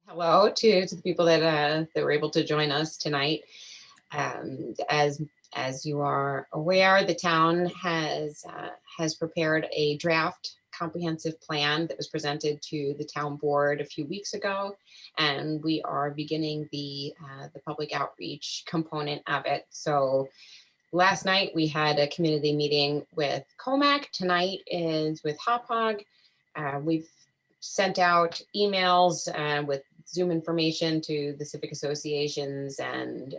Hello to the people that were able to join us tonight. As you are aware, the town has prepared a draft comprehensive plan that was presented to the town board a few weeks ago, and we are beginning the public outreach component of it. So last night we had a community meeting with Comac. Tonight is with Hauppauge. We've sent out emails with Zoom information to the civic associations and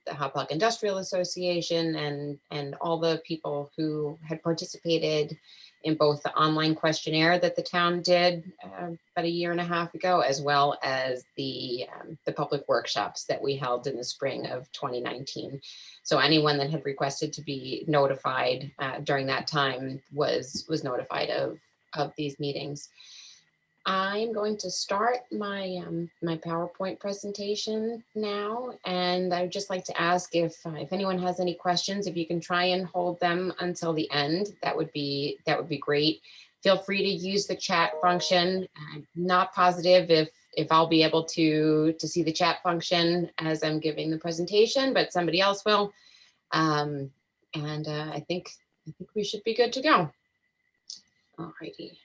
the Hauppauge Industrial Association and all the people who had participated in both the online questionnaire that the town did about a year and a half ago, as well as the public workshops that we held in the spring of 2019. So anyone that had requested to be notified during that time was notified of these meetings. I'm going to start my my PowerPoint presentation now, and I'd just like to ask if anyone has any questions, if you can try and hold them until the end, that would be great. Feel free to use the chat function. I'm not positive if I'll be able to see the chat function as I'm giving the presentation, but somebody else will. I think we should be good to go. All righty.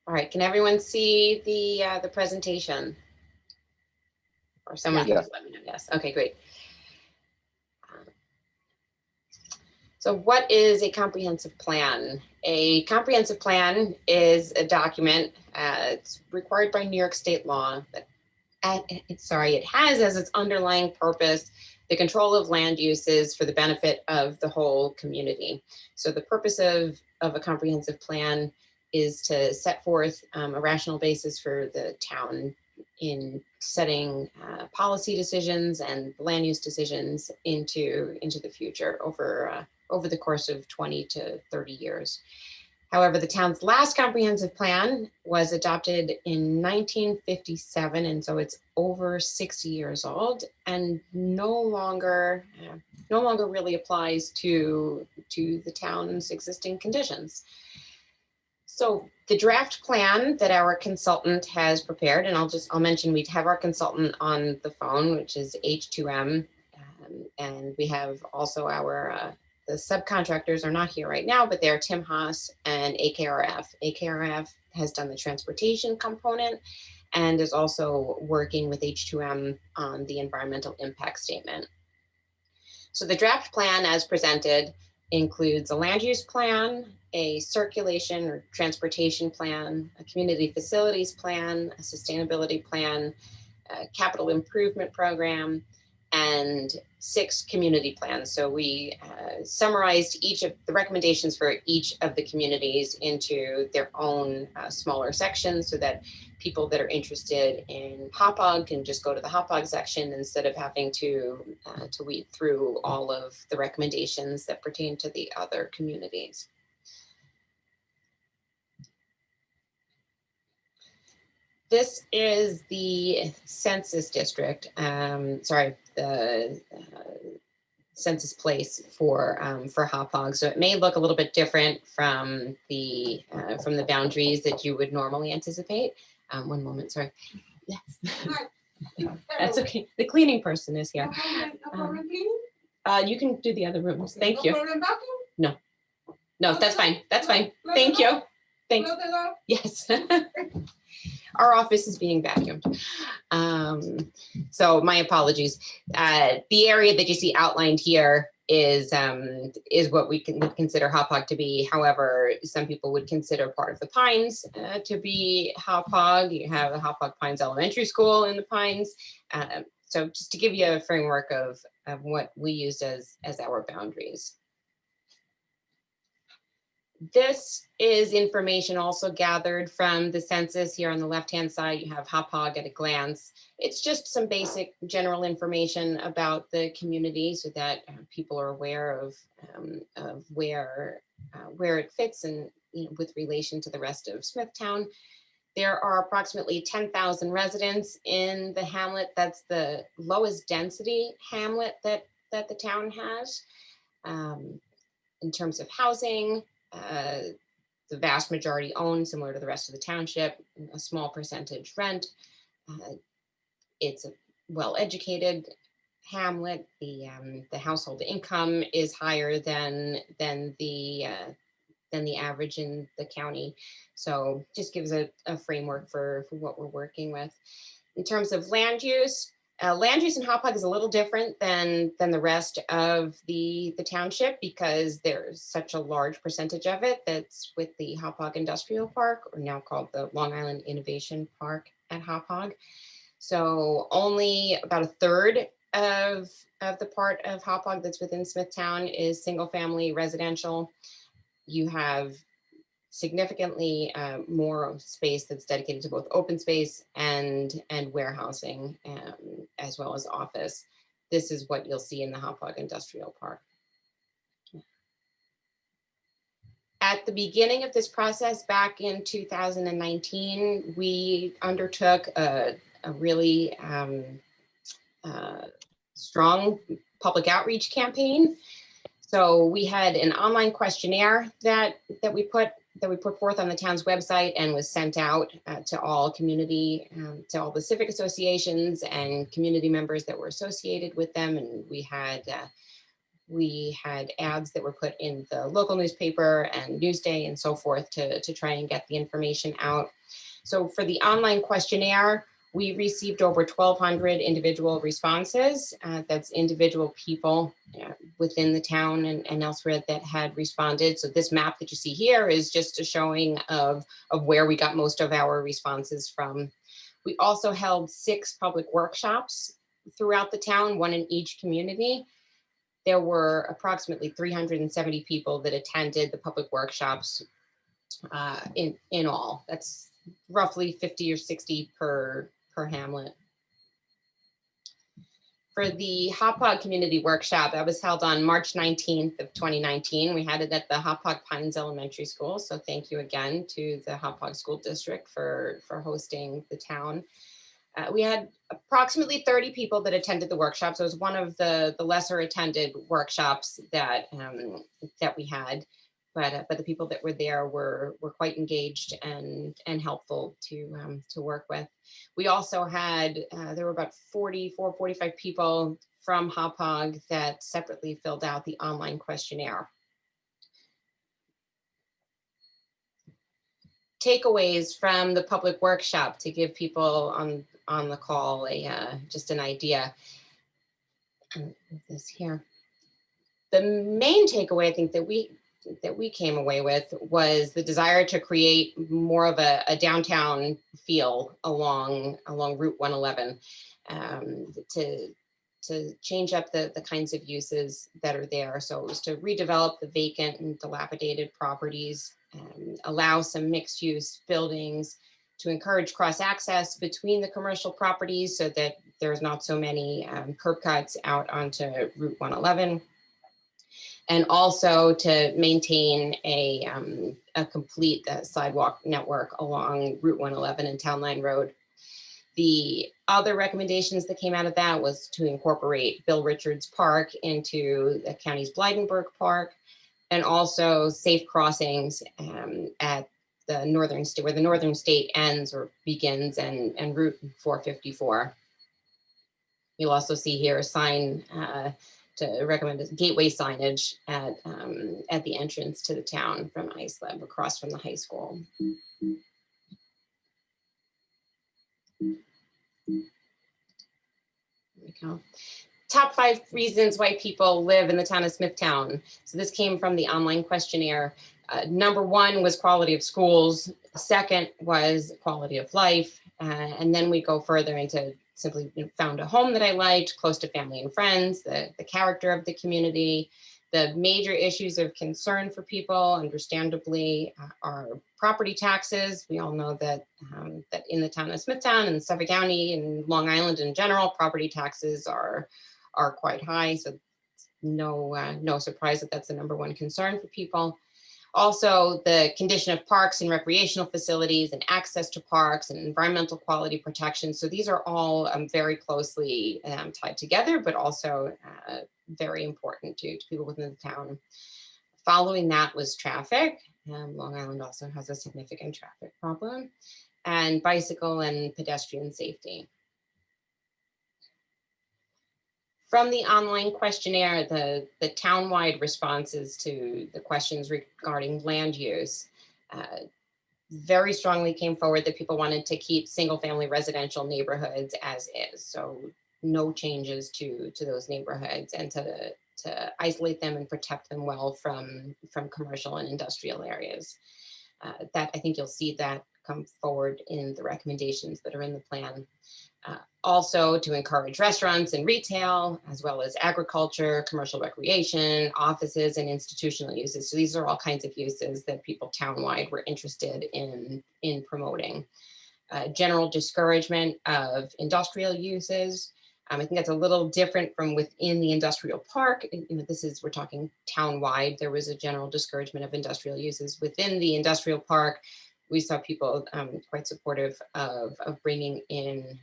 All right, can everyone see the presentation? Or someone can just let me know. Yes. Okay, great. So what is a comprehensive plan? A comprehensive plan is a document. It's required by New York state law. That it has as its underlying purpose the control of land uses for the benefit of the whole community. So the purpose of a comprehensive plan is to set forth a rational basis for the town in setting policy decisions and land use decisions into the future over the course of 20 to 30 years. However, the town's last comprehensive plan was adopted in 1957, and so it's over 60 years old and no longer really applies to the town's existing conditions. So the draft plan that our consultant has prepared, and I'll mention we have our consultant on the phone, which is H2M, and we have also our the subcontractors are not here right now, but they're Tim Haas and AKRF. AKRF has done the transportation component and is also working with H2M on the environmental impact statement. So the draft plan as presented includes a land use plan, a circulation or transportation plan, a community facilities plan, a sustainability plan, a capital improvement program, and 6 community plans. So we summarized each of the recommendations for each of the communities into their own smaller sections so that people that are interested in Hauppauge can just go to the Hauppauge section instead of having to weed through all of the recommendations that pertain to the other communities. This is the Census District, the census place for Hauppauge. So it may look a little bit different from the boundaries that you would normally anticipate. One moment, sorry. Yes. That's okay. The cleaning person is here. You can do the other rooms. Thank you. No, that's fine. That's fine. Thank you. Thank you. Yes. Our office is being vacuumed. So my apologies. The area that you see outlined here is what we would consider Hauppauge to be. However, some people would consider part of the Pines to be Hauppauge. You have the Hauppauge Pines Elementary School in the Pines. So just to give you a framework of what we use as our boundaries. This is information also gathered from the census. Here on the left-hand side, you have Hauppauge at a glance. It's just some basic general information about the community so that people are aware of where it fits and with relation to the rest of Smithtown. There are approximately 10,000 residents in the hamlet. That's the lowest density hamlet that the town has. In terms of housing, the vast majority own, similar to the rest of the township, a small percentage rent. It's a well-educated hamlet. The household income is higher than the average in the county. So just gives a framework for what we're working with. In terms of land use in Hauppauge is a little different than the rest of the township, because there's such a large percentage of it that's with the Hauppauge Industrial Park, or now called the Long Island Innovation Park at Hauppauge. So only about a third of the part of Hauppauge that's within Smithtown is single family residential. You have significantly more space that's dedicated to both open space and warehousing, as well as office. This is what you'll see in the Hauppauge Industrial Park. At the beginning of this process, back in 2019, we undertook a really strong public outreach campaign. So we had an online questionnaire that we put forth on the town's website, and was sent out to all community, to all the civic associations and community members that were associated with them. And we had ads that were put in the local newspaper and Newsday and so forth to try and get the information out. So for the online questionnaire, we received over 1,200 individual responses. That's individual people within the town and elsewhere that had responded. So this map that you see here is just a showing of where we got most of our responses from. We also held 6 public workshops throughout the town, 1 in each community. There were approximately 370 people that attended the public workshops in all. That's roughly 50 or 60 per hamlet. For the Hauppauge Community Workshop, that was held on March 19th of 2019. We had it at the Hauppauge Pines Elementary School. So thank you again to the Hauppauge School District for hosting the town. We had approximately 30 people that attended the workshop. So it was one of the lesser attended workshops that we had. But the people that were there were quite engaged and helpful to work with. We also had, there were about 45 people from Hauppauge that separately filled out the online questionnaire. Takeaways from the public workshop to give people on the call just an idea. This here. The main takeaway I think that we came away with was the desire to create more of a downtown feel along Route 111, to change up the kinds of uses that are there. So it was to redevelop the vacant and dilapidated properties, allow some mixed use buildings, to encourage cross access between the commercial properties so that there's not so many curb cuts out onto Route 111. And also to maintain a complete sidewalk network along Route 111 and Town Line Road. The other recommendations that came out of that was to incorporate Bill Richards Park into the county's Blydenburg Park, and also safe crossings at the northern state, where the northern state ends or begins, and Route 454. You'll also see here a sign to recommend gateway signage at the entrance to the town from Islab, across from the high school. There we go. Top 5 reasons why people live in the town of Smithtown. So this came from the online questionnaire. Number 1 was quality of schools. Second was quality of life. And then we go further into simply found a home that I liked, close to family and friends, the character of the community. The major issues of concern for people, understandably, are property taxes. We all know that that in the town of Smithtown and Suffolk County and Long Island in general, property taxes are quite high. So no surprise that that's the number 1 concern for people. Also, the condition of parks and recreational facilities and access to parks and environmental quality protection. So these are all very closely tied together, but also very important to people within the town. Following that was traffic. Long Island also has a significant traffic problem, and bicycle and pedestrian safety. From the online questionnaire, the town-wide responses to the questions regarding land use very strongly came forward that people wanted to keep single-family residential neighborhoods as is. So no changes to those neighborhoods, and to isolate them and protect them well from commercial and industrial areas. That I think you'll see that come forward in the recommendations that are in the plan. Also to encourage restaurants and retail, as well as agriculture, commercial recreation, offices, and institutional uses. So these are all kinds of uses that people townwide were interested in promoting. General discouragement of industrial uses. I think that's a little different from within the industrial park. We're talking townwide. There was a general discouragement of industrial uses. Within the industrial park, we saw people quite supportive of bringing in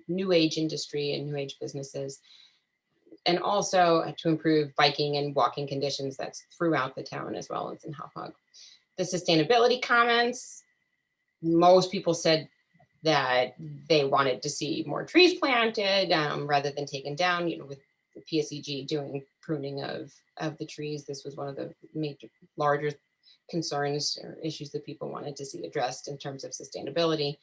new age industry and new age businesses, and also to improve biking and walking conditions. That's throughout the town as well as in Hauppauge. The sustainability comments, most people said that they wanted to see more trees planted rather than taken down. With the PSEG doing pruning of the trees, this was one of the larger concerns or issues that people wanted to see addressed in terms of sustainability.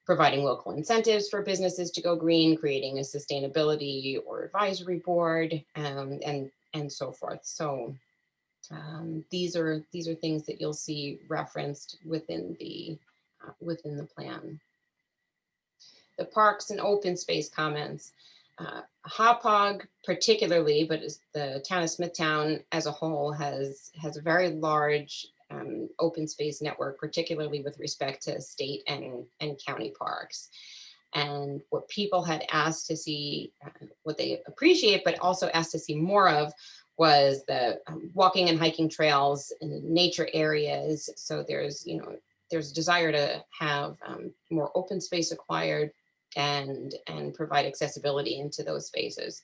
Providing local incentives for businesses to go green, creating a sustainability or advisory board, and so forth. So these are things that you'll see referenced within the plan. The parks and open space comments. Hauppauge particularly, but the town of Smithtown as a whole has a very large open space network, particularly with respect to state and county parks. And what people had asked to see, what they appreciate, but also asked to see more of, was the walking and hiking trails and nature areas. So there's desire to have more open space acquired and provide accessibility into those spaces.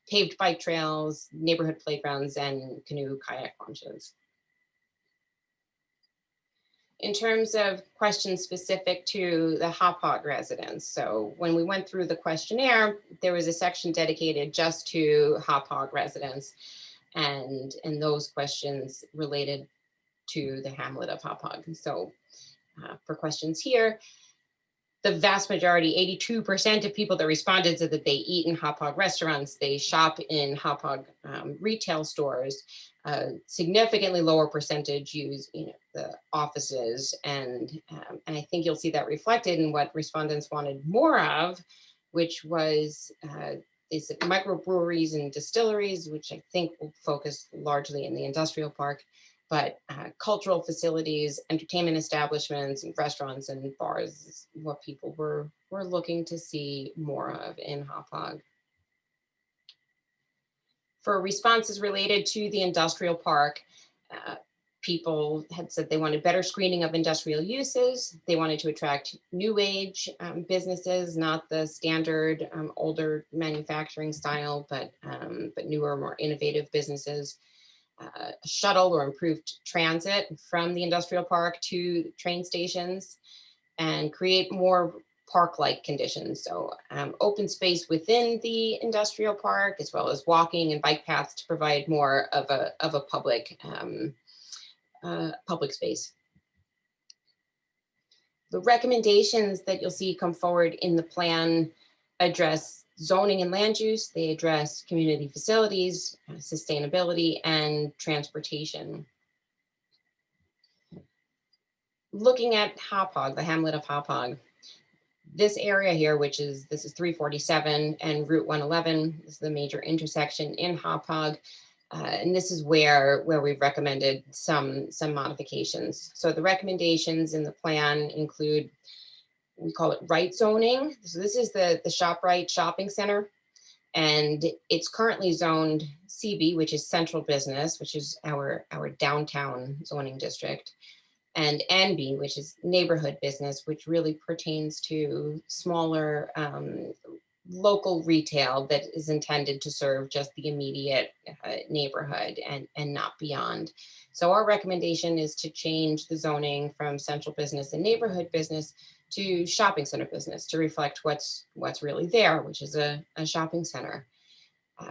Paved bike trails, neighborhood playgrounds, and canoe kayak launches. In terms of questions specific to the Hauppauge residents, so when we went through the questionnaire, there was a section dedicated just to Hauppauge residents, and those questions related to the hamlet of Hauppauge. So for questions here, the vast majority, 82% of people that responded said that they eat in Hauppauge restaurants, they shop in Hauppauge retail stores. Significantly lower percentage use the offices, and I think you'll see that reflected in what respondents wanted more of, which was these microbreweries and distilleries, which I think will focus largely in the industrial park, but cultural facilities, entertainment establishments, and restaurants and bars is what people were looking to see more of in Hauppauge. For responses related to the industrial park, people had said they wanted better screening of industrial uses. They wanted to attract new age businesses, not the standard older manufacturing style, but newer, more innovative businesses. Shuttle or improved transit from the industrial park to train stations, and create more park-like conditions. So open space within the industrial park, as well as walking and bike paths to provide more of a public space. The recommendations that you'll see come forward in the plan address zoning and land use. They address community facilities, sustainability, and transportation. Looking at Hauppauge, the hamlet of Hauppauge, this area here, this is 347 and Route 111, this is the major intersection in Hauppauge. And this is where we've recommended some modifications. So the recommendations in the plan include, we call it right zoning. So this is the ShopRite shopping center. And it's currently zoned CB, which is central business, which is our downtown zoning district, and NB, which is neighborhood business, which really pertains to smaller local retail that is intended to serve just the immediate neighborhood and not beyond. So our recommendation is to change the zoning from central business and neighborhood business to shopping center business to reflect what's really there, which is a shopping center.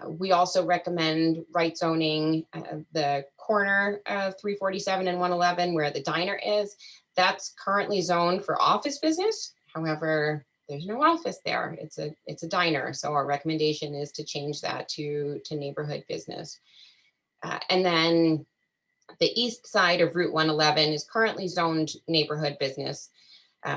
We also recommend right zoning the corner of 347 and 111 where the diner is. That's currently zoned for office business. However, there's no office there. It's a diner. So our recommendation is to change that to neighborhood business. And then the east side of Route 111 is currently zoned neighborhood business.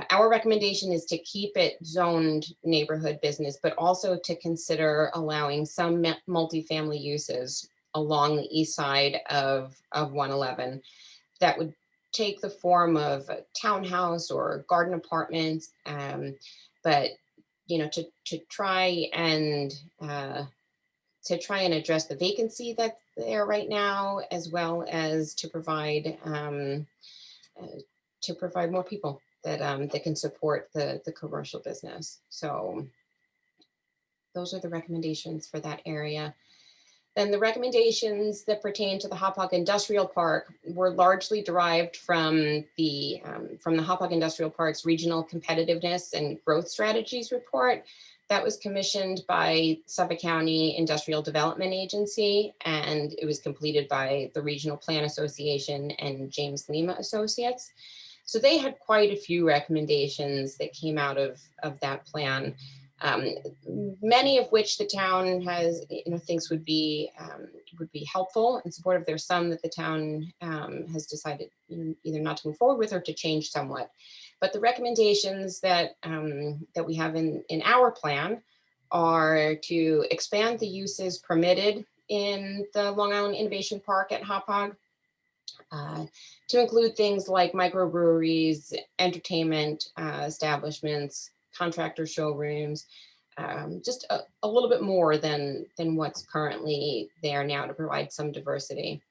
Our recommendation is to keep it zoned neighborhood business, but also to consider allowing some multifamily uses along the east side of 111 that would take the form of a townhouse or garden apartments, but to try and address the vacancy that's there right now, as well as to provide more people that can support the commercial business. So those are the recommendations for that area. Then the recommendations that pertain to the Hauppauge Industrial Park were largely derived from the Hauppauge Industrial Park's Regional Competitiveness and Growth Strategies report that was commissioned by Suffolk County Industrial Development Agency, and it was completed by the Regional Plan Association and James Lima Associates. So they had quite a few recommendations that came out of that plan, many of which the town has, thinks would be helpful and supportive. There's some that the town has decided either not to move forward with or to change somewhat. But the recommendations that we have in our plan are to expand the uses permitted in the Long Island Innovation Park at Hauppauge, to include things like microbreweries, entertainment establishments, contractor showrooms, just a little bit more than what's currently there now to provide some diversity.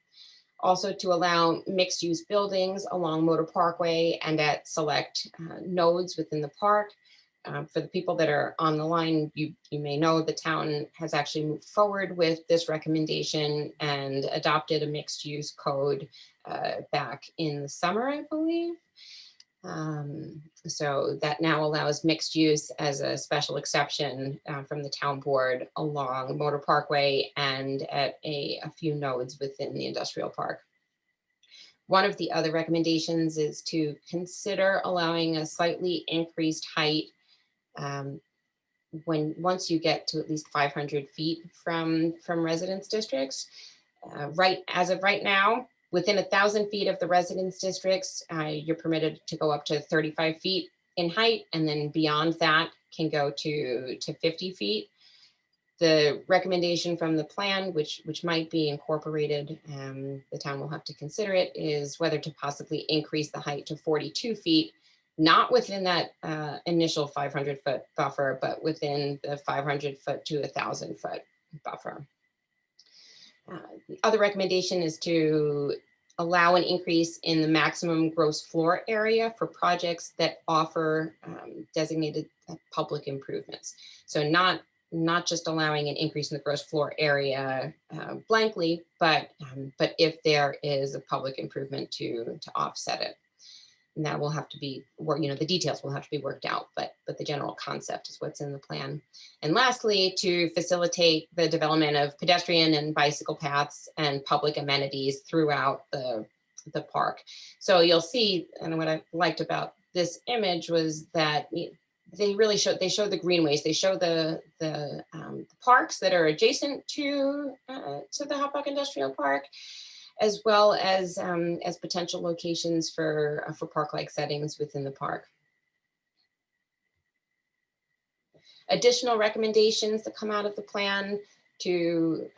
Also to allow mixed use buildings along Motor Parkway and at select nodes within the park. For the people that are on the line, you may know the town has actually moved forward with this recommendation and adopted a mixed use code back in the summer, I believe. So that now allows mixed use as a special exception from the town board along Motor Parkway and at a few nodes within the industrial park. One of the other recommendations is to consider allowing a slightly increased height once you get to at least 500 feet from residence districts. As of right now, within 1,000 feet of the residence districts, you're permitted to go up to 35 feet in height, and then beyond that can go to 50 feet. The recommendation from the plan, which might be incorporated, the town will have to consider it, is whether to possibly increase the height to 42 feet, not within that initial 500-foot buffer, but within the 500-foot to 1,000-foot buffer. The other recommendation is to allow an increase in the maximum gross floor area for projects that offer designated public improvements. So not just allowing an increase in the gross floor area blankly, but if there is a public improvement to offset it. And that will have to be, the details will have to be worked out, but the general concept is what's in the plan. And lastly, to facilitate the development of pedestrian and bicycle paths and public amenities throughout the park. So you'll see, and what I liked about this image was that they show the greenways. They show the parks that are adjacent to the Hauppauge Industrial Park, as well as potential locations for park-like settings within the park. Additional recommendations that come out of the plan to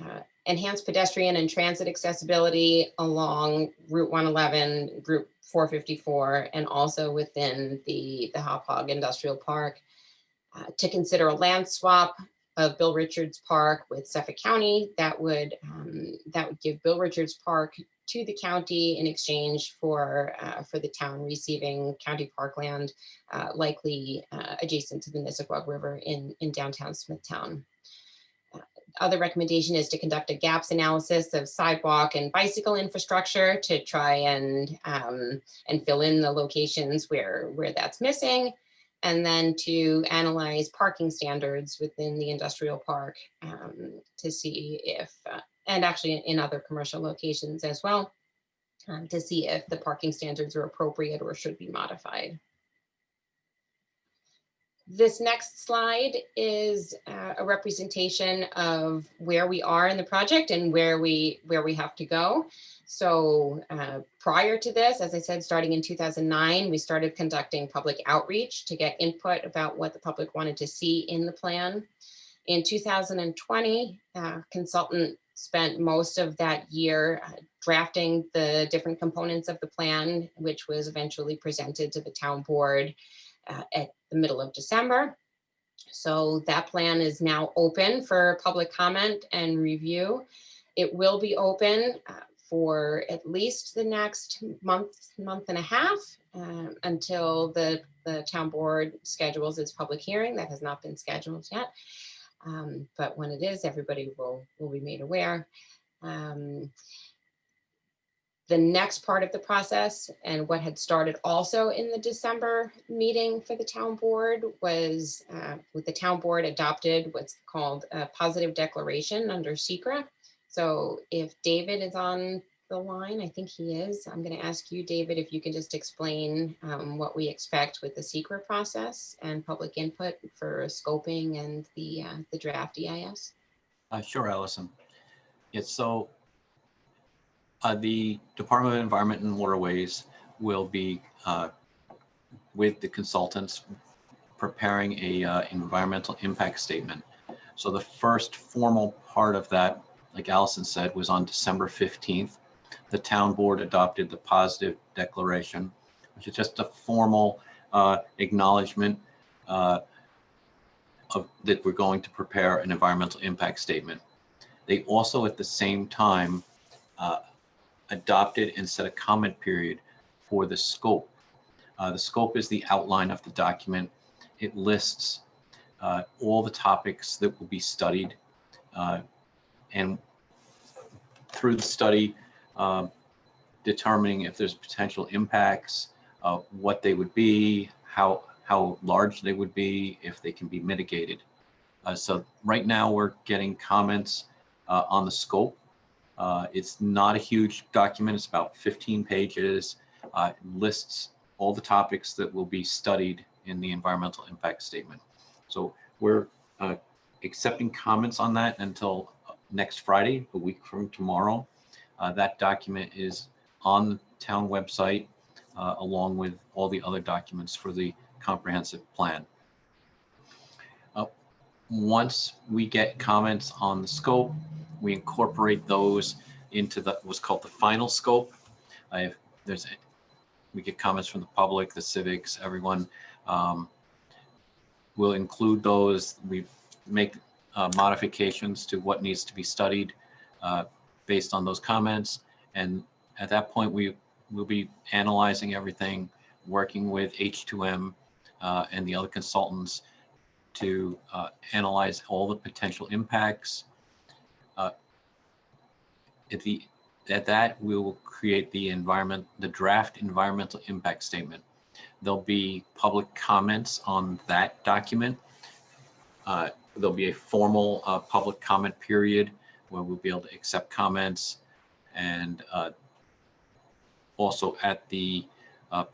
enhance pedestrian and transit accessibility along Route 111, Route 454, and also within the Hauppauge Industrial Park. To consider a land swap of Bill Richards Park with Suffolk County. That would give Bill Richards Park to the county in exchange for the town receiving county parkland, likely adjacent to the Nissequogue River in downtown Smithtown. Other recommendation is to conduct a gaps analysis of sidewalk and bicycle infrastructure to try and fill in the locations where that's missing, and then to analyze parking standards within the industrial park to see if, and actually in other commercial locations as well, to see if the parking standards are appropriate or should be modified. This next slide is a representation of where we are in the project and where we have to go. So prior to this, as I said, starting in 2009, we started conducting public outreach to get input about what the public wanted to see in the plan. In 2020, consultant spent most of that year drafting the different components of the plan, which was eventually presented to the town board at the middle of December. So that plan is now open for public comment and review. It will be open for at least the next month and a half until the town board schedules its public hearing. That has not been scheduled yet. But when it is, everybody will be made aware. The next part of the process, and what had started also in the December meeting for the town board, was with the town board adopted what's called a positive declaration under SECRA. So if David is on the line, I think he is, I'm going to ask you, David, if you can just explain what we expect with the SECRA process and public input for scoping and the draft EIS. Sure, Allison. Yes, so the Department of Environment and Waterways will be, with the consultants, preparing a environmental impact statement. So the first formal part of that, like Allison said, was on December 15th. The town board adopted the positive declaration, which is just a formal acknowledgement of that we're going to prepare an environmental impact statement. They also, at the same time, adopted and set a comment period for the scope. The scope is the outline of the document. It lists all the topics that will be studied, and through the study, determining if there's potential impacts, what they would be, how large they would be, if they can be mitigated. So right now we're getting comments on the scope. It's not a huge document. It's about 15 pages. It lists all the topics that will be studied in the environmental impact statement. So we're accepting comments on that until next Friday, a week from tomorrow. That document is on the town website, along with all the other documents for the comprehensive plan. Once we get comments on the scope, we incorporate those into what's called the final scope. We get comments from the public, the civics, everyone. We'll include those. We make modifications to what needs to be studied based on those comments. And at that point, we will be analyzing everything, working with H2M and the other consultants to analyze all the potential impacts. At that, we will create the draft environmental impact statement. There'll be public comments on that document. There'll be a formal public comment period where we'll be able to accept comments, and also at the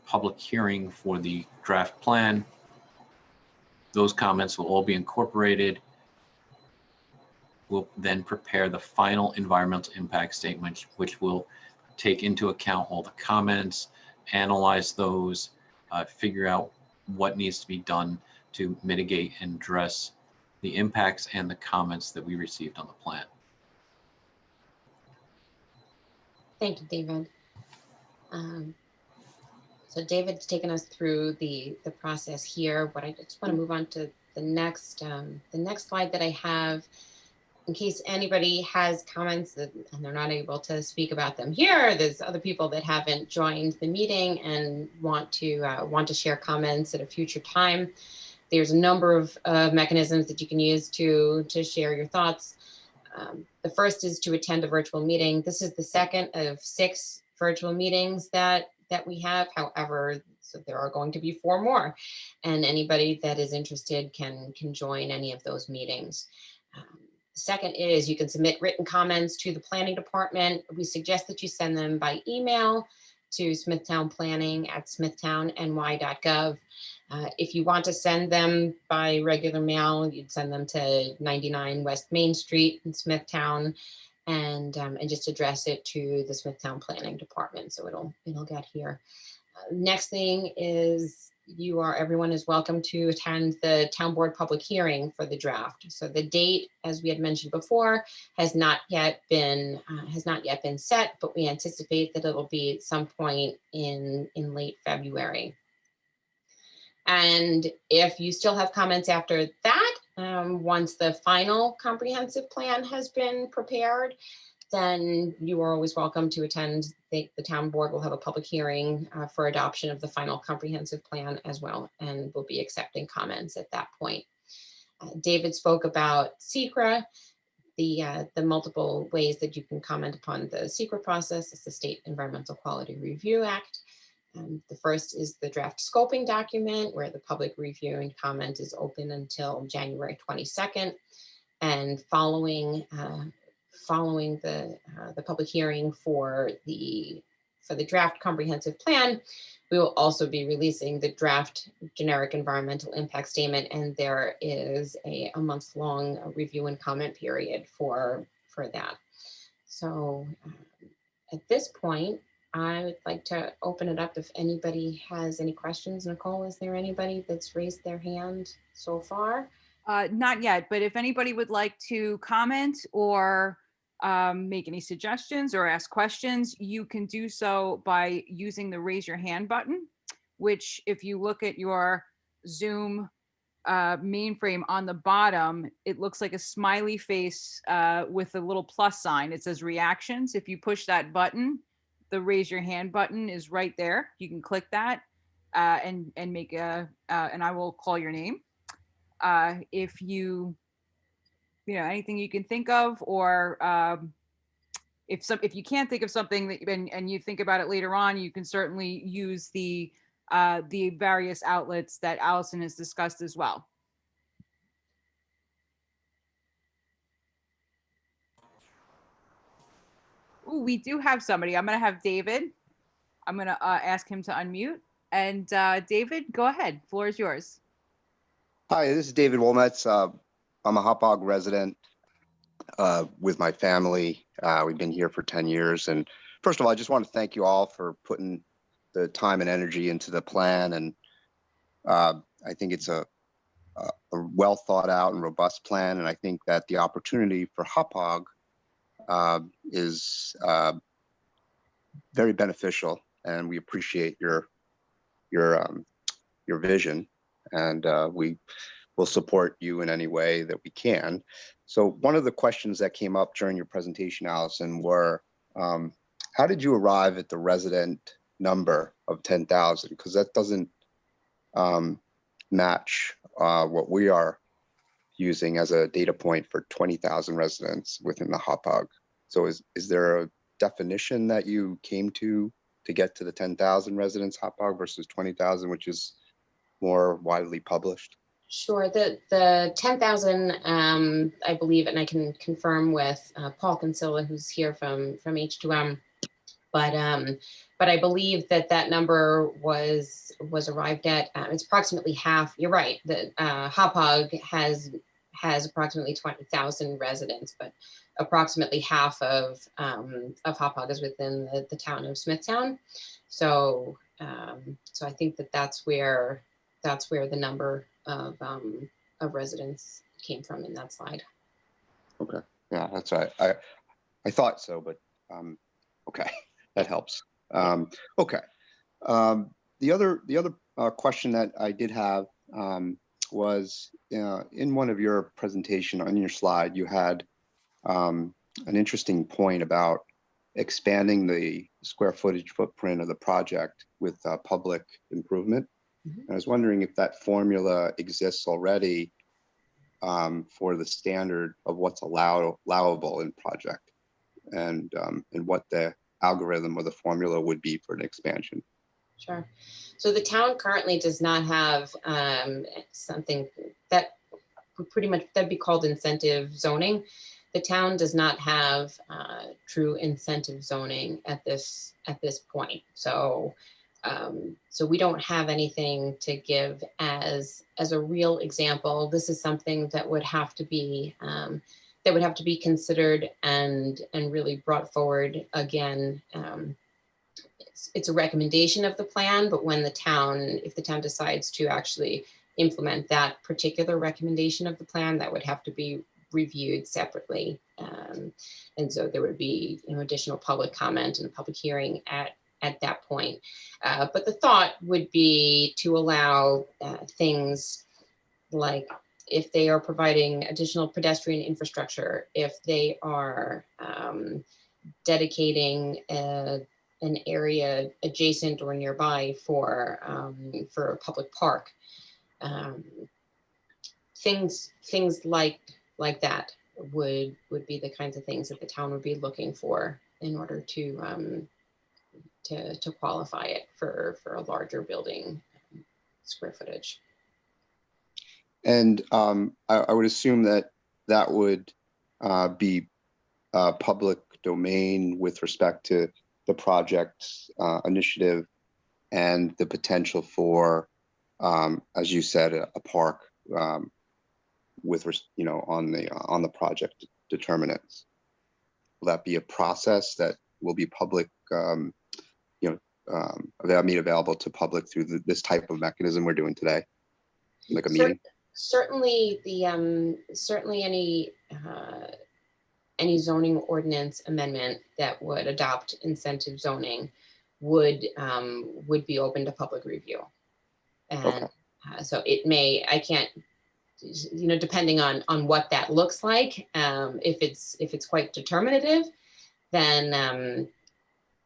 public hearing for the draft plan, those comments will all be incorporated. We'll then prepare the final environmental impact statement, which will take into account all the comments, analyze those, figure out what needs to be done to mitigate and address the impacts and the comments that we received on the plan. Thank you, David. So David's taken us through the process here. What I just want to move on to the next slide that I have, in case anybody has comments and they're not able to speak about them here, there's other people that haven't joined the meeting and want to share comments at a future time. There's a number of mechanisms that you can use to share your thoughts. The first is to attend a virtual meeting. This is the second of 6 virtual meetings that we have. However, so there are going to be 4 more, and anybody that is interested can join any of those meetings. Second is you can submit written comments to the planning department. We suggest that you send them by email to smithtownplanning@smithtownny.gov. If you want to send them by regular mail, you'd send them to 99 West Main Street in Smithtown, and just address it to the Smithtown Planning Department, so it'll get here. Next thing is everyone is welcome to attend the town board public hearing for the draft. So the date, as we had mentioned before, has not yet been set, but we anticipate that it'll be at some point in late February. And if you still have comments after that, once the final comprehensive plan has been prepared, then you are always welcome to attend. The town board will have a public hearing for adoption of the final comprehensive plan as well, and we'll be accepting comments at that point. David spoke about SECRA, the multiple ways that you can comment upon the SECRA process. It's the State Environmental Quality Review Act. The first is the draft scoping document, where the public review and comment is open until January 22nd. And following the public hearing for the draft comprehensive plan, we will also be releasing the draft generic environmental impact statement, and there is a month-long review and comment period for that. So at this point, I would like to open it up if anybody has any questions. Nicole, is there anybody that's raised their hand so far? Not yet, but if anybody would like to comment or make any suggestions or ask questions, you can do so by using the raise your hand button, which if you look at your Zoom mainframe on the bottom, it looks like a smiley face with a little plus sign. It says reactions. If you push that button, the raise your hand button is right there. You can click that and make and I will call your name. If you anything you can think of, or if you can't think of something that and you think about it later on, you can certainly use the various outlets that Allison has discussed as well. Ooh, we do have somebody. I'm going to have David. I'm going to ask him to unmute. And David, go ahead. Floor is yours. Hi, this is David Wolmetz. I'm a Hauppauge resident with my family. We've been here for 10 years. And first of all, I just want to thank you all for putting the time and energy into the plan. And I think it's a well thought out and robust plan. And I think that the opportunity for Hauppauge is very beneficial. And we appreciate your vision. And we will support you in any way that we can. So one of the questions that came up during your presentation, Allison, were how did you arrive at the resident number of 10,000? Because that doesn't match what we are using as a data point for 20,000 residents within the Hauppauge. So is there a definition that you came to get to the 10,000 residents Hauppauge versus 20,000, which is more widely published? Sure. The 10,000, I believe, and I can confirm with Paul Kinsella, who's here from H2M, but I believe that number was arrived at. It's approximately half. You're right. The Hauppauge has approximately 20,000 residents, but approximately half of Hauppauge is within the town of Smithtown. So I think that's where the number of residents came from in that slide. Okay, yeah, that's right. I thought so, but okay, that helps. Okay, the other question that I did have was in one of your presentation on your slide, you had an interesting point about expanding the square footage footprint of the project with public improvement. Mhm. I was wondering if that formula exists already for the standard of what's allowable in project, and what the algorithm or the formula would be for an expansion. Sure. So the town currently does not have something that would pretty much, that'd be called incentive zoning. The town does not have true incentive zoning at this point. So so we don't have anything to give as a real example. This is something that would have to be considered and really brought forward again. It's a recommendation of the plan, but when if the town decides to actually implement that particular recommendation of the plan, that would have to be reviewed separately. And so there would be additional public comment and public hearing at that point. But the thought would be to allow things like if they are providing additional pedestrian infrastructure, if they are dedicating an area adjacent or nearby for a public park, things like that would be the kinds of things that the town would be looking for in order to qualify it for a larger building square footage. And I would assume that that would be public domain with respect to the project's initiative and the potential for, as you said, a park with on the project determinants. Will that be a process that will be public, made available to public through this type of mechanism we're doing today, like a meeting? Certainly, certainly any zoning ordinance amendment that would adopt incentive zoning would be open to public review. And Okay. So it may, I can't, depending on what that looks like, if it's quite determinative, then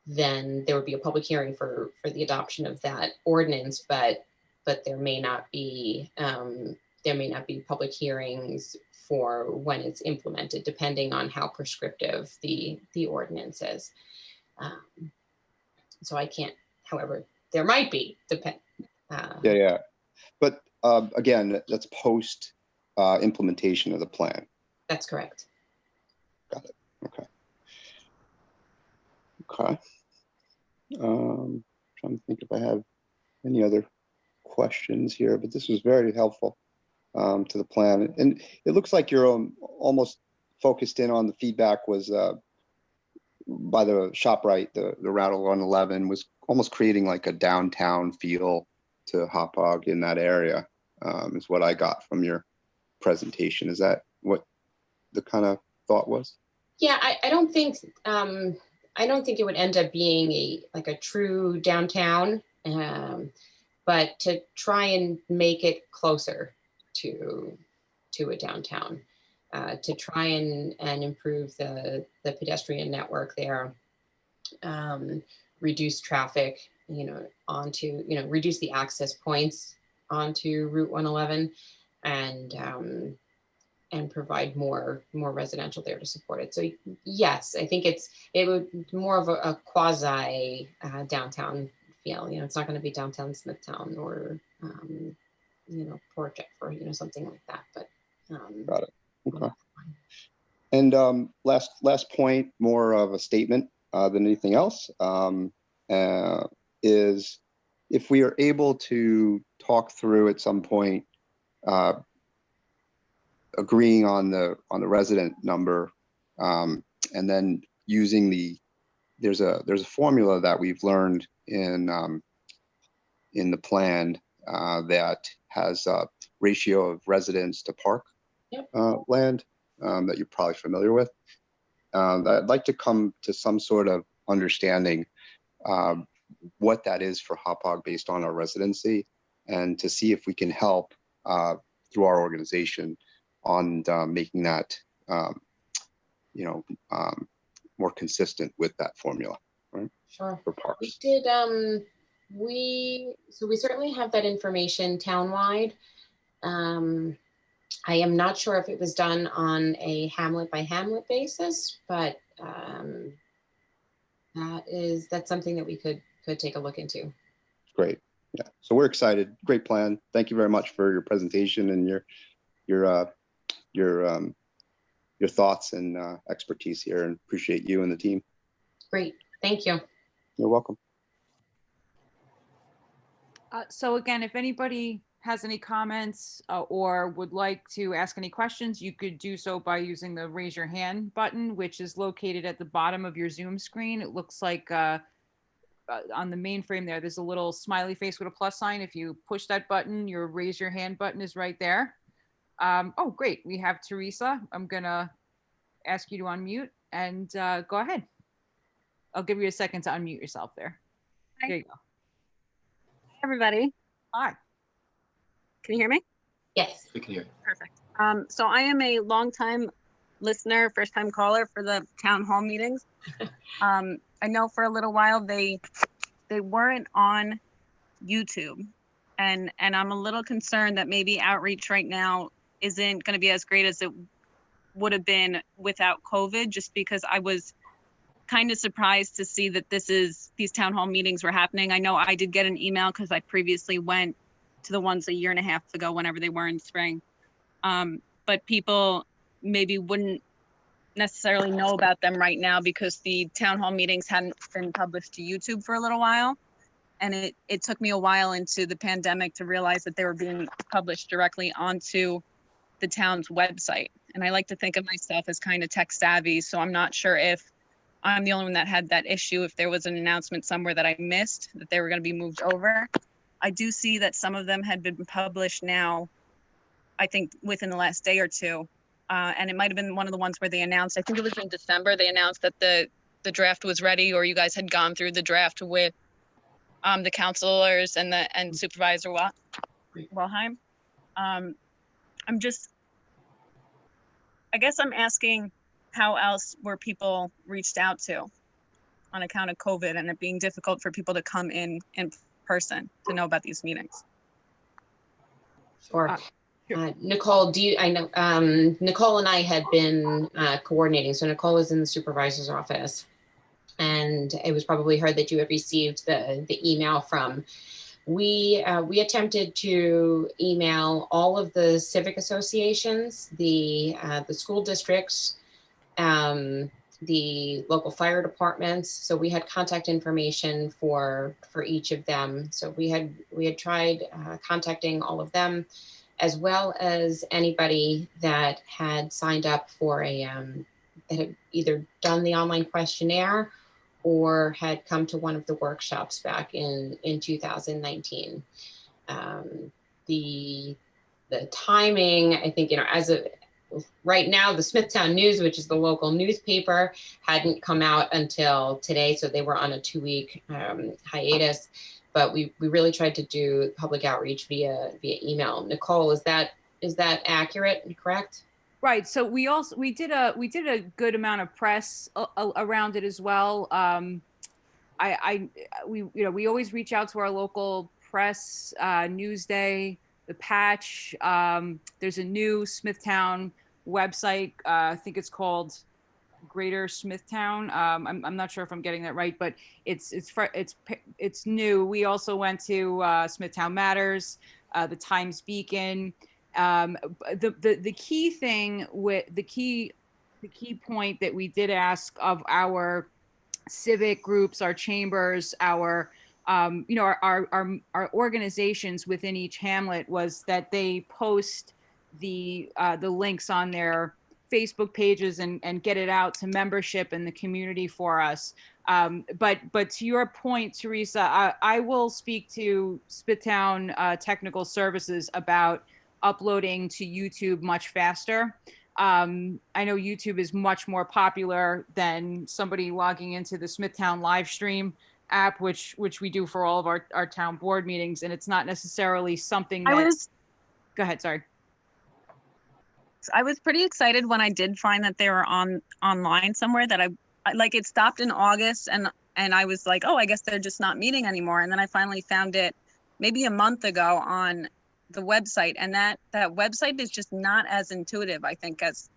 there would be a public hearing for the adoption of that ordinance, but there may not be public hearings for when it's implemented, depending on how prescriptive the ordinance is. So I can't, however, there might be, Yeah. But again, that's post implementation of the plan. That's correct. Got it. Okay. Trying to think if I have any other questions here, but this was very helpful to the plan. And it looks like you're almost focused in on the feedback was by the ShopRite, the Route 111 was almost creating like a downtown feel to Hauppauge in that area, is what I got from your presentation. Is that what the kind of thought was? Yeah, I don't think it would end up being a true downtown, but to try and make it closer to a downtown, to try and improve the pedestrian network there, reduce traffic, reduce the access points onto Route 111, and provide more residential there to support it. So yes, I think it would be more of a quasi downtown feel. It's not going to be downtown Smithtown or Port or something like that. But got it. Okay. And last point, more of a statement than anything else, is if we are able to talk through at some point, agreeing on the resident number, and then using there's a formula that we've learned in the plan that has a ratio of residents to park land that you're probably familiar with. I'd like to come to some sort of understanding what that is for Hauppauge based on our residency, and to see if we can help through our organization on making that, more consistent with that formula, right? Sure. For We parks. did, we certainly have that information townwide. I am not sure if it was done on a hamlet by hamlet basis, but that's something that we could take a look into. Great. Yeah. So we're excited. Great plan. Thank you very much for your presentation and your thoughts and expertise here, and appreciate you and the team. Great. Thank you. You're welcome. So again, if anybody has any comments or would like to ask any questions, you could do so by using the raise your hand button, which is located at the bottom of your Zoom screen. It looks like on the mainframe there's a little smiley face with a plus sign. If you push that button, your raise your hand button is right there. Oh, great. We have Teresa. I'm going to ask you to unmute and go ahead. I'll give you a second to unmute yourself there. Hi. There you go. Hi, everybody. Hi. Can you hear me? Yes. We can hear. Perfect. So I am a longtime listener, first time caller for the town hall meetings. I know for a little while they weren't on YouTube, and I'm a little concerned that maybe outreach right now isn't going to be as great as it would have been without COVID, just because I was kind of surprised to see that these town hall meetings were happening. I know I did get an email because I previously went to the ones a year and a half ago, whenever they were in spring. But people maybe wouldn't necessarily know about them right now because the town hall meetings hadn't been published to YouTube for a little while. And it took me a while into the pandemic to realize that they were being published directly onto the town's website. And I like to think of myself as kind of tech savvy. So I'm not sure if I'm the only one that had that issue, if there was an announcement somewhere that I missed, that they were going to be moved over. I do see that some of them had been published now, I think within the last day or two. And it might've been one of the ones where they announced, I think it was in December, they announced that the draft was ready, or you guys had gone through the draft with the counselors and Supervisor Wellheim. I guess I'm asking, how else were people reached out to on account of COVID and it being difficult for people to come in person to know about these meetings? Sure. Nicole, I know Nicole and I had been coordinating. So Nicole is in the supervisor's office, and it was probably her that you had received the email from. We attempted to email all of the civic associations, the school districts, the local fire departments. So we had contact information for each of them. So we had tried contacting all of them, as well as anybody that had signed up for that had either done the online questionnaire or had come to one of the workshops back in 2019. The timing, I think, as of right now, the Smithtown News, which is the local newspaper, hadn't come out until today, so they were on a 2-week hiatus. But we really tried to do public outreach via email. Nicole, is that accurate and correct? Right. So we did a good amount of press around it as well. We always reach out to our local press, Newsday, the Patch. There's a new Smithtown website. I think it's called Greater Smithtown. I'm not sure if I'm getting that right, but it's new. We also went to Smithtown Matters, the Times Beacon. The key thing with the key point that we did ask of our civic groups, our chambers, our organizations within each hamlet was that they post the links on their Facebook pages and get it out to membership and the community for us. But to your point, Teresa, I will speak to Smithtown Technical Services about uploading to YouTube much faster. I know YouTube is much more popular than somebody logging into the Smithtown live stream app, which we do for all of our town board meetings. And it's not necessarily something that... Go ahead, sorry. I was pretty excited when I did find that they were online somewhere that like it stopped in August and I was like, oh, I guess they're just not meeting anymore. And then I finally found it maybe a month ago on the website, and that website is just not as intuitive, I think, as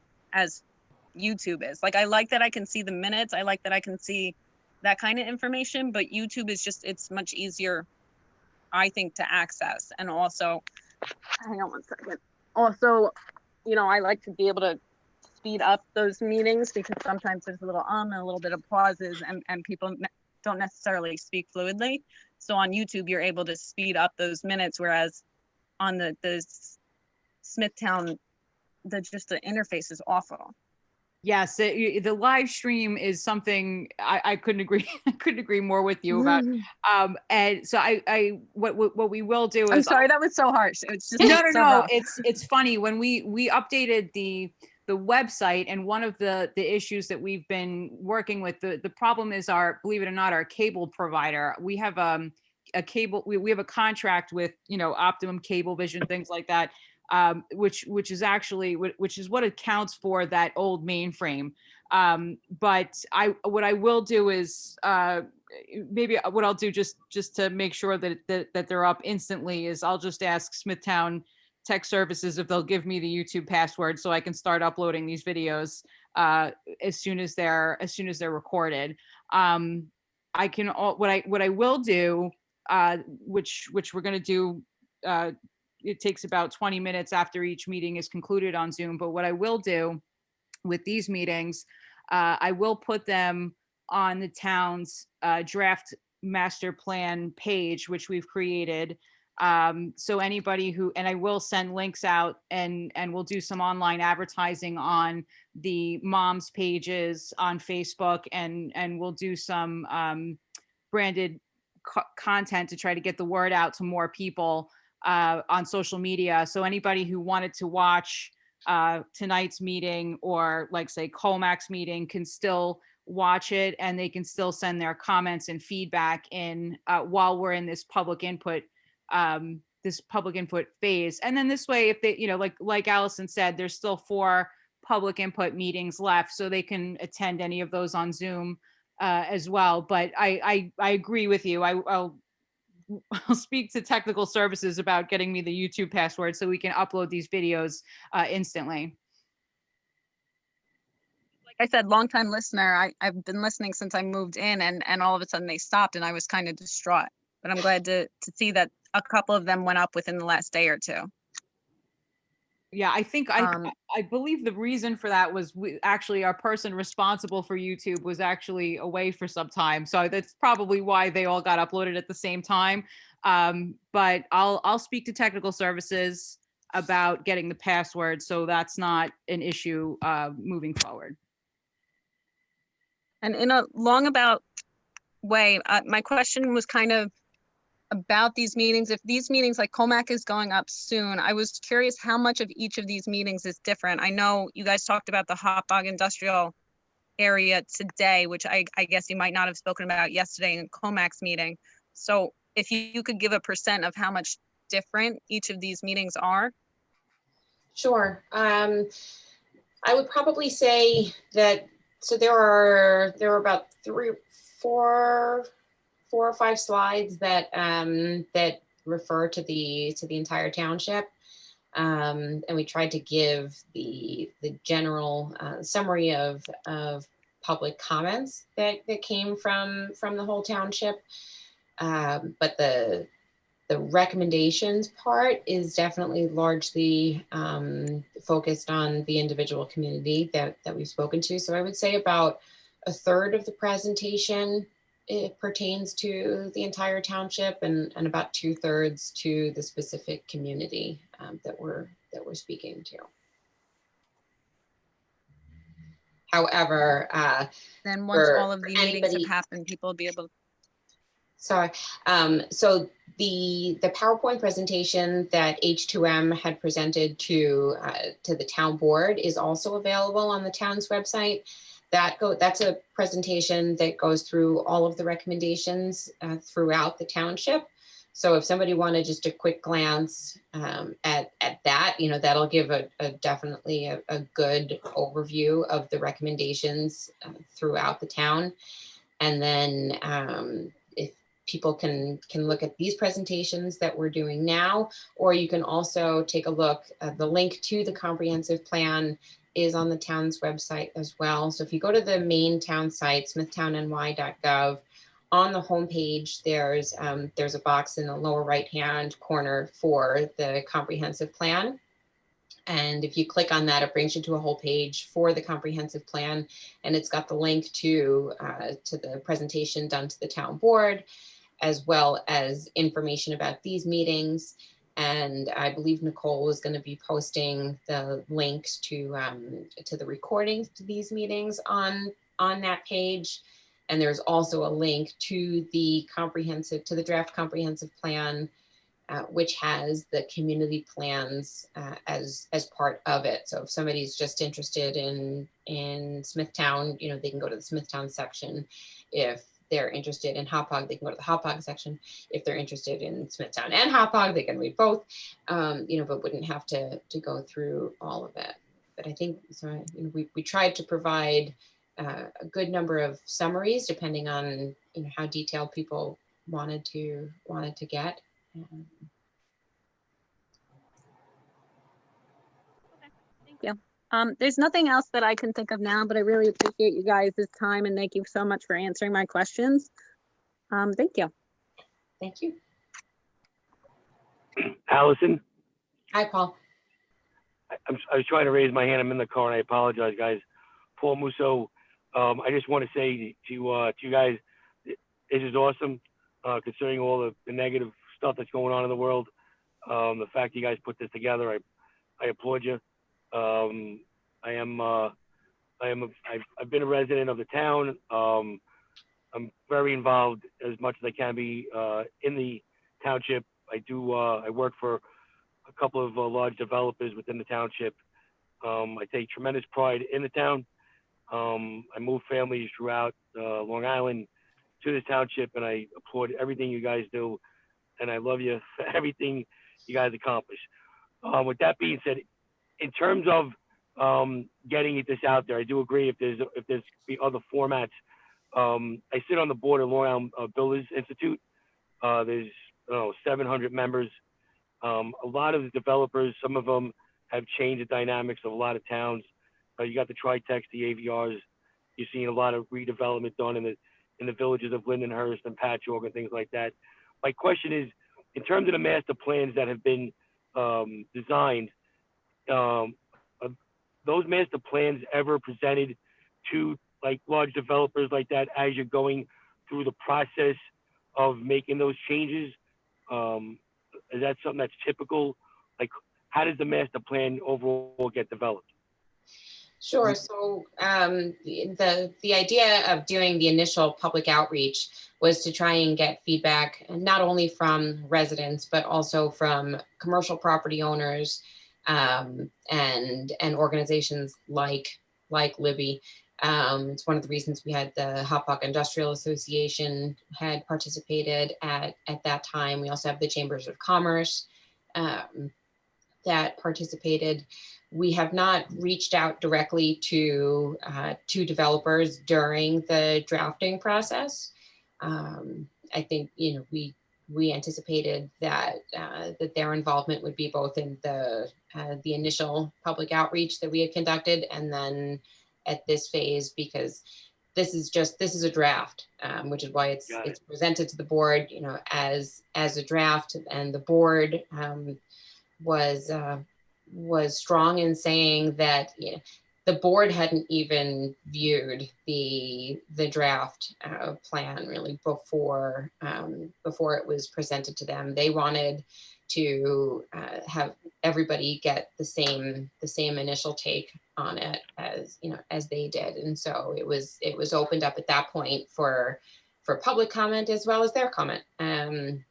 YouTube is. Like, I like that I can see the minutes. I like that I can see that kind of information, but YouTube is just, it's much easier, I think, to access. And also, hang on one second. Also, you know, I like to be able to speed up those meetings because sometimes there's a little and a little bit of pauses and people don't necessarily speak fluidly. So on YouTube, you're able to speed up those minutes, whereas on the Smithtown, the interface is awful. Yes, the live stream is something I couldn't agree. I couldn't agree more with you about. And so what we will do is, I'm sorry, that was so harsh. It's just no. rough. It's funny when we updated the website, and one of the issues that we've been working with, the problem is believe it or not, our cable provider. We have a cable. We have a contract with, you know, Optimum Cablevision, things like that. Which is what accounts for that old mainframe. But what I will do is maybe what I'll do just to make sure that they're up instantly is I'll just ask Smithtown Tech Services if they'll give me the YouTube password so I can start uploading these videos as soon as they're recorded. I can what I will do, which we're going to do. It takes about 20 minutes after each meeting is concluded on Zoom. But what I will do with these meetings, I will put them on the town's draft master plan page, which we've created. So anybody and I will send links out and we'll do some online advertising on the moms pages on Facebook, and we'll do some branded content to try to get the word out to more people on social media. So anybody who wanted to watch tonight's meeting or like say Colmax meeting can still watch it, and they can still send their comments and feedback in while we're in this public input phase. And then this way, if they, you know, like Allison said, there's still 4 public input meetings left, so they can attend any of those on Zoom as well. But I agree with you. I'll speak to technical services about getting me the YouTube password so we can upload these videos instantly. Like I said, longtime listener. I've been listening since I moved in, and all of a sudden they stopped, and I was kind of distraught. But I'm glad to see that a couple of them went up within the last day or two. Yeah, I think I believe the reason for that was actually our person responsible for YouTube was actually away for some time. So that's probably why they all got uploaded at the same time. But I'll speak to technical services about getting the password, so that's not an issue moving forward. And in a long-about way, my question was kind of about these meetings. If these meetings, like Colmac is going up soon, I was curious how much of each of these meetings is different. I know you guys talked about the Hauppauge industrial area today, which I guess you might not have spoken about yesterday in Colmac's meeting. So if you could give a % of how much different each of these meetings are. Sure. I would probably say that, so there are about 3, 4 or 5 slides that that refer to the entire township, and we tried to give the general summary of public comments that came from the whole township, but the recommendations part is definitely largely focused on the individual community that we've spoken to. So I would say about 1/3 of the presentation, it pertains to the entire township, and about 2/3 to the specific community that we're speaking to. However, then once for all of the meetings have happened, people will be able to. Sorry. So the PowerPoint presentation that H2M had presented to the town board is also available on the town's website. That's a presentation that goes through all of the recommendations throughout the township. So if somebody wanted just a quick glance at that, that'll give definitely a good overview of the recommendations throughout the town. And then if people can look at these presentations that we're doing now, or you can also take a look at the link to the comprehensive plan is on the town's website as well. So if you go to the main town site, smithtownny.gov, on the homepage, there's a box in the lower right-hand corner for the comprehensive plan. And if you click on that, it brings you to a whole page for the comprehensive plan. And it's got the link to the presentation done to the town board, as well as information about these meetings. And I believe Nicole is going to be posting the links to the recordings to these meetings on that page. And there's also a link to the draft comprehensive plan, which has the community plans as part of it. So if somebody's just interested in Smithtown, they can go to the Smithtown section. If they're interested in Hauppauge, they can go to the Hauppauge section. If they're interested in Smithtown and Hauppauge, they can read both, but wouldn't have to go through all of it. But I think so, we tried to provide a good number of summaries depending on how detailed people wanted to get. Thank you. There's nothing else that I can think of now, but I really appreciate you guys' time and thank you so much for answering my questions. Thank you. Thank you. Allison, Hi, Paul. I was trying to raise my hand. I'm in the car and I apologize, guys. Paul Musso, I just want to say to you guys, this is awesome, considering all the negative stuff that's going on in the world. The fact you guys put this together, I applaud you. I've been a resident of the town. I'm very involved as much as I can be in the township. I work for a couple of large developers within the township. I take tremendous pride in the town. I move families throughout Long Island to this township, and I applaud everything you guys do, and I love you for everything you guys accomplish. With that being said, in terms of getting this out there, I do agree if there's other formats. I sit on the board of Long Island Builders Institute. There's 700 members. A lot of the developers, some of them have changed the dynamics of a lot of towns. You got the Tritex, the AVRs. You're seeing a lot of redevelopment done in the villages of Lindenhurst and Patchogue and things like that. My question is, in terms of the master plans that have been designed, are those master plans ever presented to like large developers like that as you're going through the process of making those changes? Is that something that's typical? Like, how does the master plan overall get developed? Sure. So the idea of doing the initial public outreach was to try and get feedback, not only from residents, but also from commercial property owners and organizations like Libby. It's one of the reasons we had the Hauppauge Industrial Association had participated at that time. We also have the Chambers of Commerce that participated. We have not reached out directly to developers during the drafting process. I think we anticipated that that their involvement would be both in the initial public outreach that we had conducted, and then at this phase, because this is a draft, which is why it's presented to the board, as a draft, and the board was strong in saying that the board hadn't even viewed the draft plan really before it was presented to them. They wanted to have everybody get the same initial take on it as they did, and so it was opened up at that point for public comment as well as their comment, and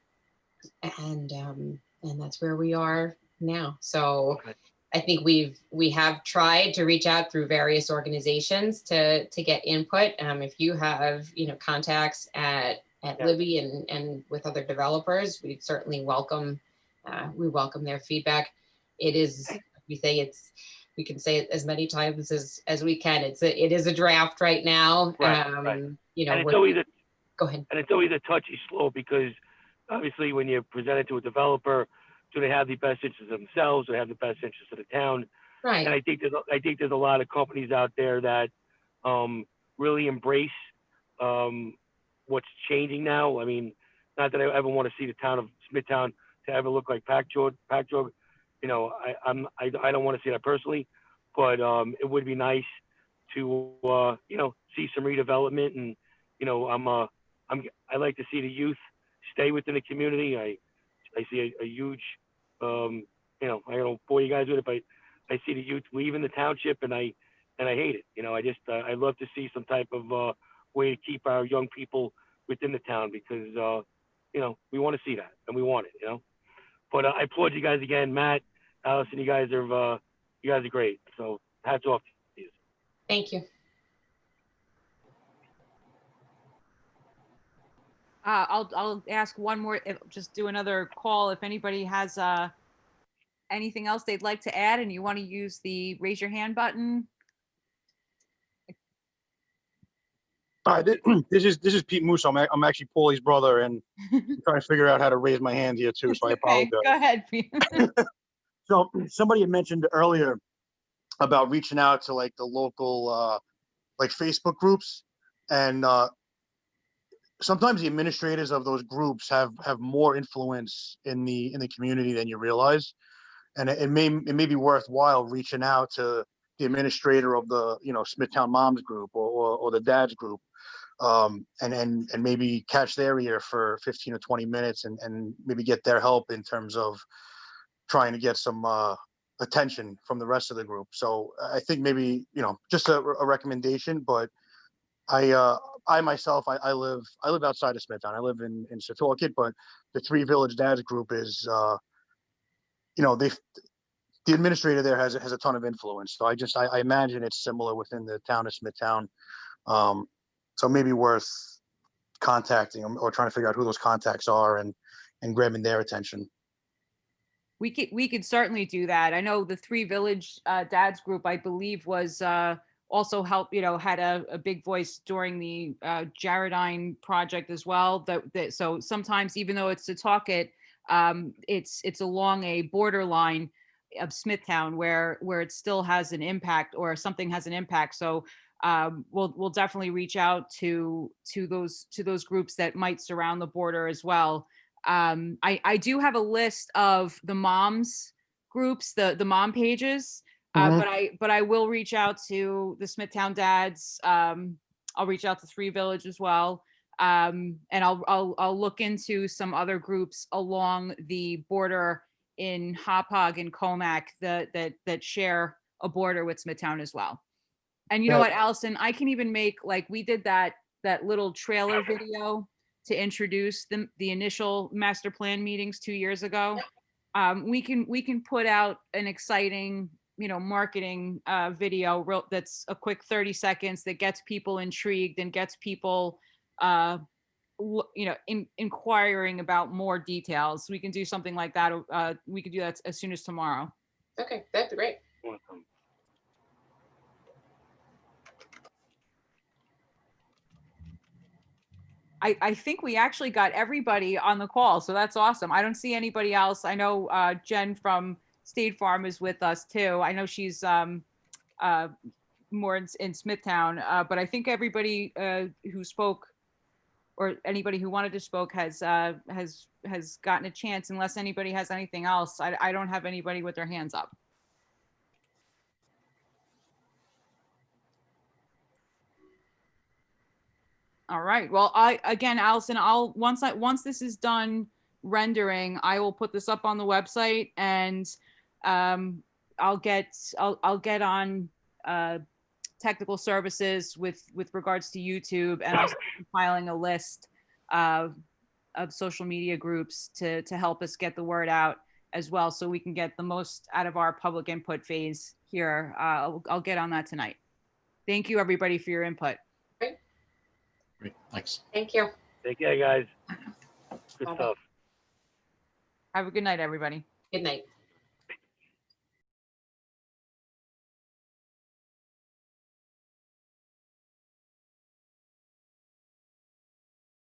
that's where we are now. So okay. I think we have tried to reach out through various organizations to get input. If you have contacts at at Yeah. Libby and with other developers. We certainly welcome their feedback. It is, we can say it as many times as we can. It is a draft right now. Right. You know, And it's always go ahead. and it's always a touchy slope because obviously when you present it to a developer, do they have the best interests of themselves or have the best interests of the town? Right. And I think there's a lot of companies out there that really embrace what's changing now. I mean, not that I ever want to see the town of Smithtown to ever look like Packjog. You know, I don't want to see that personally, but it would be nice to you know, see some redevelopment. And you know, I like to see the youth stay within the community. I see a huge you know, I don't bore you guys with it, but I see the youth leaving the township, and I hate it. You know, I just I love to see some type of way to keep our young people within the town because you know, we want to see that and we want it. You know, but I applaud you guys again, Matt, Allison. You guys are great. So hats off to you. Thank you. I'll ask one more, just do another call. If anybody has anything else they'd like to add and you want to use the raise your hand button. This is Pete Musso. I'm actually Paulie's brother, and I'm trying to figure out how to raise my hand here too. So I apologize. Go ahead, Pete. So somebody had mentioned earlier about reaching out to like the local like Facebook groups, and sometimes the administrators of those groups have more influence in the community than you realize, and it may be worthwhile reaching out to the administrator of the, you know, Smithtown Moms group or the Dads group, and maybe catch their ear for 15 or 20 minutes and maybe get their help in terms of trying to get some attention from the rest of the group. So I think maybe, you know, just a recommendation, but I myself, I live outside of Smithtown. I live in Setauket, but the Three Village Dads group is, you know, the administrator there has a ton of influence. So I imagine it's similar within the town of Smithtown. So maybe worth contacting them or trying to figure out who those contacts are and grabbing their attention. We could certainly do that. I know the Three Village Dads group, I believe, was also had a big voice during the Jaredine project as well. So sometimes, even though it's Setauket, it's along a borderline of Smithtown where it still has an impact, or something has an impact. So we'll definitely reach out to those groups that might surround the border as well. I do have a list of the moms groups, the mom pages, but I will reach out to the Smithtown Dads. I'll reach out to Three Village as well. And I'll look into some other groups along the border in Hauppauge and Comac that share a border with Smithtown as well. And you know what, Allison, I can even make, like, we did that little trailer video to introduce the initial master plan meetings 2 years ago. We can put out an exciting, you know, marketing video that's a quick 30 seconds that gets people intrigued and gets people you know, inquiring about more details. We can do something like that. We could do that as soon as tomorrow. Okay, that'd be great. Awesome. I think we actually got everybody on the call, so that's awesome. I don't see anybody else. I know Jen from State Farm is with us too. I know she's more in Smithtown, but I think everybody who spoke, or anybody who wanted to spoke, has gotten a chance, unless anybody has anything else. I don't have anybody with their hands up. All right. Well, again, Allison, once this is done rendering, I will put this up on the website, and I'll get on technical services with regards to YouTube, and I'll start compiling a list of social media groups to help us get the word out as well, so we can get the most out of our public input phase here. I'll get on that tonight. Thank you, everybody, for your input. Great, thanks. Thank you. Take care, guys. Good Bye-bye. stuff. Have a good night, everybody. Good night.